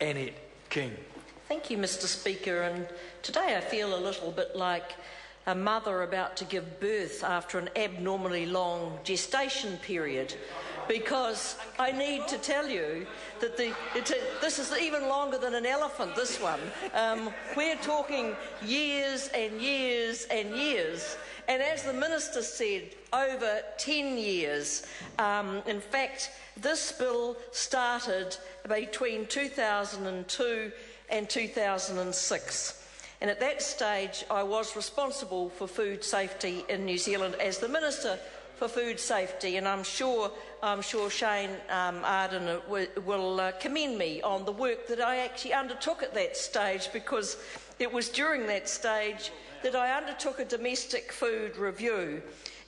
Annette King. Thank you, Mr. Speaker. And today I feel a little bit like a mother about to give birth after an abnormally long gestation period, because I need to tell you that this is even longer than an elephant, this one. We're talking years and years and years. And as the Minister said, over 10 years. In fact, this bill started between 2002 and 2006. And at that stage, I was responsible for food safety in New Zealand as the Minister for Food Safety, and I'm sure Shane Arden will commend me on the work that I actually undertook at that stage, because it was during that stage that I undertook a domestic food review,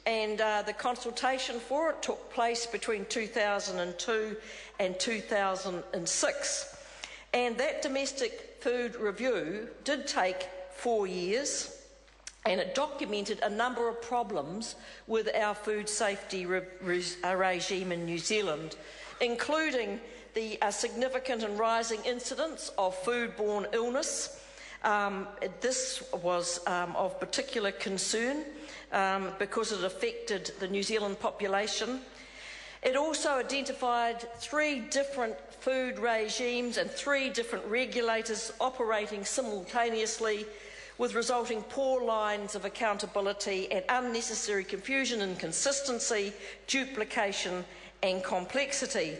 and the consultation for it took place between 2002 and 2006. And that domestic food review did take 4 years, and it documented a number of problems with our food safety regime in New Zealand, including the significant and rising incidence of foodborne illness. This was of particular concern because it affected the New Zealand population. It also identified 3 different food regimes and 3 different regulators operating simultaneously, with resulting poor lines of accountability and unnecessary confusion, inconsistency, duplication and complexity.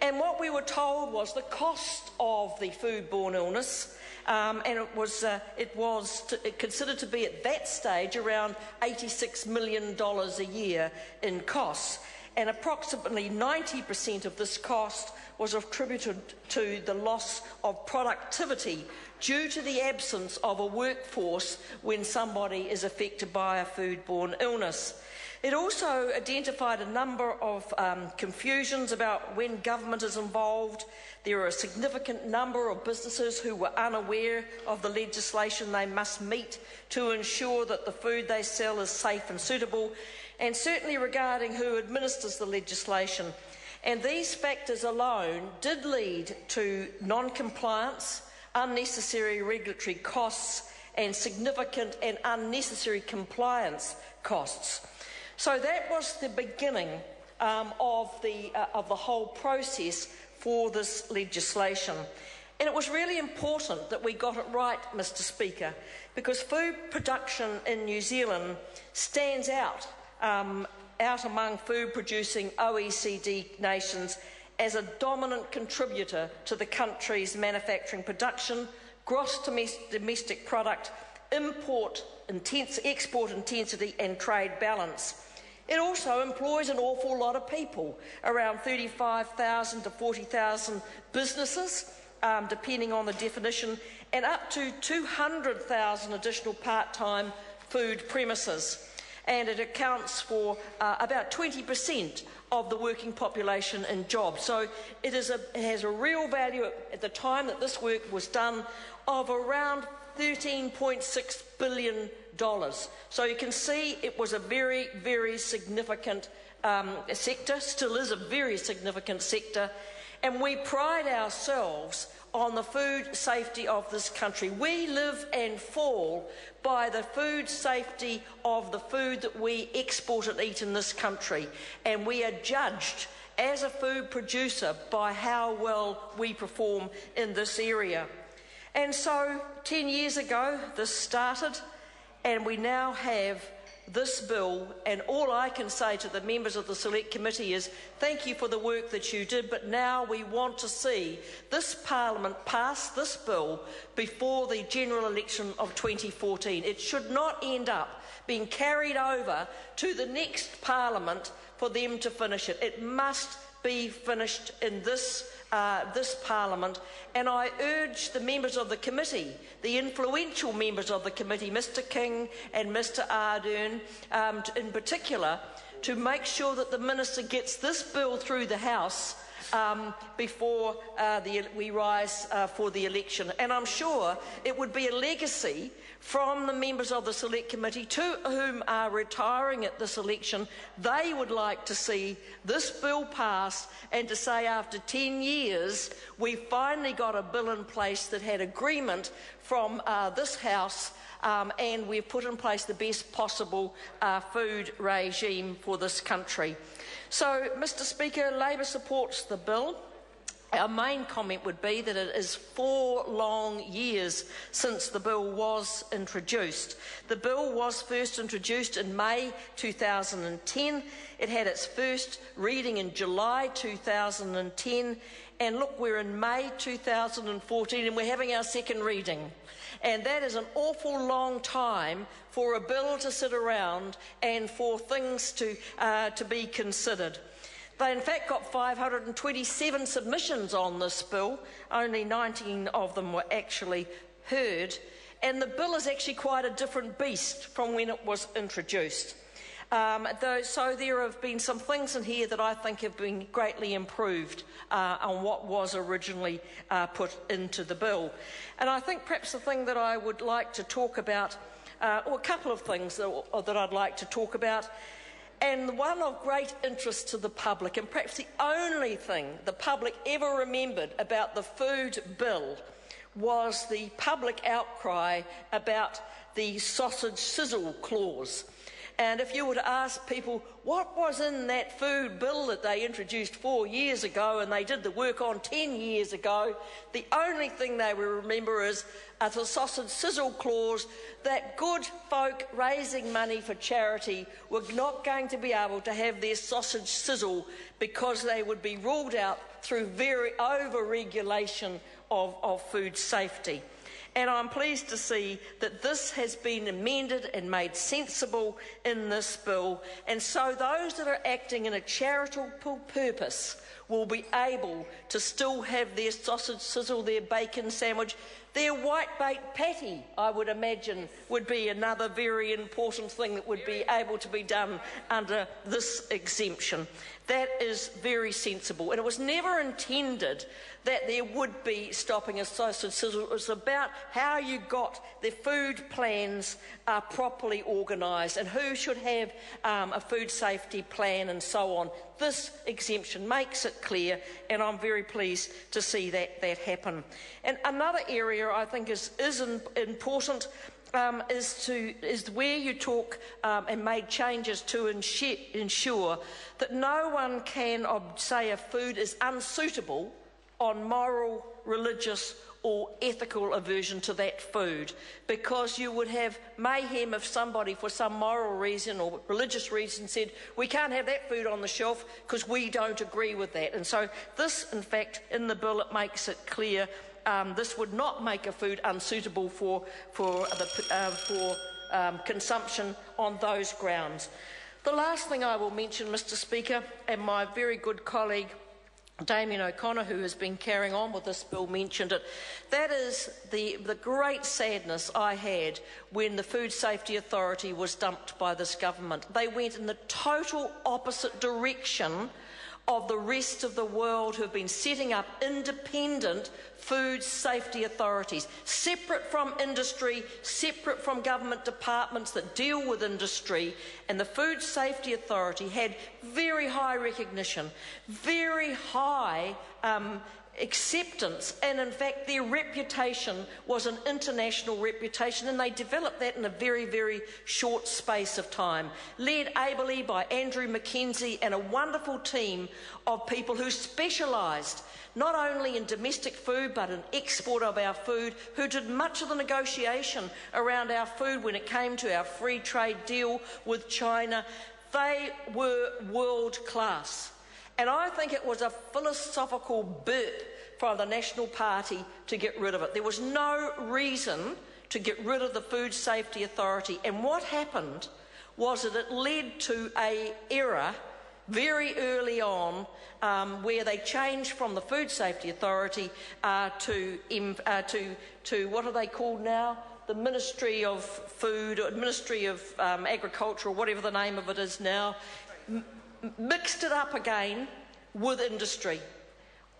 And what we were told was the cost of the foodborne illness, and it was considered to be at that stage around $86 million a year in costs. And approximately 90% of this cost was attributed to the loss of productivity due to the absence of a workforce when somebody is affected by a foodborne illness. It also identified a number of confusions about when government is involved. There are a significant number of businesses who were unaware of the legislation they must meet to ensure that the food they sell is safe and suitable, and certainly regarding who administers the legislation. And these factors alone did lead to non-compliance, unnecessary regulatory costs, and significant and unnecessary compliance costs. So that was the beginning of the whole process for this legislation. And it was really important that we got it right, Mr. Speaker, because food production in New Zealand stands out among food-producing OECD nations as a dominant contributor to the country's manufacturing production, gross domestic product, export intensity and trade balance. It also employs an awful lot of people, around 35,000 to 40,000 businesses, depending on the definition, and up to 200,000 additional part-time food premises. And it accounts for about 20% of the working population in jobs. So it has a real value at the time that this work was done of around $13.6 billion. So you can see it was a very, very significant sector, still is a very significant sector, and we pride ourselves on the food safety of this country. We live and fall by the food safety of the food that we export and eat in this country, and we are judged as a food producer by how well we perform in this area. And so 10 years ago this started, and we now have this bill, and all I can say to the members of the Select Committee is thank you for the work that you did, but now we want to see this Parliament pass this bill before the general election of 2014. It should not end up being carried over to the next Parliament for them to finish it. It must be finished in this Parliament, and I urge the members of the committee, the influential members of the committee, Mr King and Mr Ardern in particular, to make sure that the Minister gets this bill through the House before we rise for the election. And I'm sure it would be a legacy from the members of the Select Committee to whom are retiring at this election. They would like to see this bill pass and to say after 10 years we finally got a bill in place that had agreement from this House and we've put in place the best possible food regime for this country. So, Mr Speaker, Labor supports the bill. Our main comment would be that it is 4 long years since the bill was introduced. The bill was first introduced in May 2010. It had its first reading in July 2010. And look, we're in May 2014 and we're having our second reading. And that is an awful long time for a bill to sit around and for things to be considered. They in fact got 527 submissions on this bill. Only 19 of them were actually heard. And the bill is actually quite a different beast from when it was introduced. So there have been some things in here that I think have been greatly improved on what was originally put into the bill. And I think perhaps the thing that I would like to talk about, or a couple of things that I'd like to talk about, and one of great interest to the public, and perhaps the only thing the public ever remembered about the food bill, was the public outcry about the sausage sizzle clause. And if you were to ask people what was in that food bill that they introduced 4 years ago and they did the work on 10 years ago, the only thing they will remember is the sausage sizzle clause that good folk raising money for charity were not going to be able to have their sausage sizzle because they would be ruled out through very over-regulation of food safety. And I'm pleased to see that this has been amended and made sensible in this bill. And so those that are acting in a charitable purpose will be able to still have their sausage sizzle, their bacon sandwich, their white-baked patty, I would imagine, would be another very important thing that would be able to be done under this exemption. That is very sensible. And it was never intended that there would be stopping a sausage sizzle. It was about how you got the food plans properly organised and who should have a food safety plan and so on. This exemption makes it clear, and I'm very pleased to see that happen. And another area I think is important is where you talk and made changes to ensure that no one can say a food is unsuitable on moral, religious or ethical aversion to that food, because you would have mayhem if somebody for some moral reason or religious reason said we can't have that food on the shelf because we don't agree with that. And so this, in fact, in the bill it makes it clear this would not make a food unsuitable for consumption on those grounds. The last thing I will mention, Mr Speaker, and my very good colleague Damien O'Connor, who has been carrying on with this bill, mentioned it. That is the great sadness I had when the Food Safety Authority was dumped by this government. They went in the total opposite direction of the rest of the world who have been setting up independent food safety authorities, separate from industry, separate from government departments that deal with industry. And the Food Safety Authority had very high recognition, very high acceptance, and in fact their reputation was an international reputation, and they developed that in a very, very short space of time, led ably by Andrew Mackenzie and a wonderful team of people who specialised not only in domestic food but in export of our food, who did much of the negotiation around our food when it came to our free trade deal with China. They were world class. And I think it was a philosophical burp from the National Party to get rid of it. There was no reason to get rid of the Food Safety Authority. And what happened was that it led to an era very early on where they changed from the Food Safety Authority to what are they called now? The Ministry of Food, or Ministry of Agriculture, or whatever the name of it is now, mixed it up again with industry.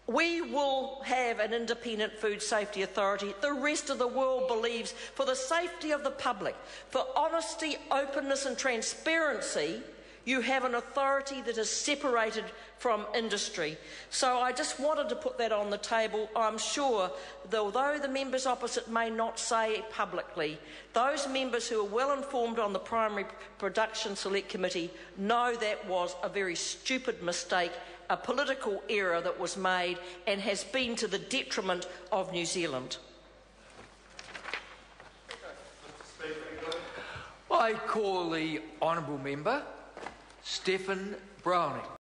We will have an independent food safety authority. The rest of the world believes for the safety of the public, for honesty, openness and transparency, you have an authority that is separated from industry. So I just wanted to put that on the table. I'm sure that although the members opposite may not say it publicly, those members who are well informed on the Primary Production Select Committee know that was a very stupid mistake, a political error that was made and has been to the detriment of New Zealand. I call the honourable member Stephen Browning.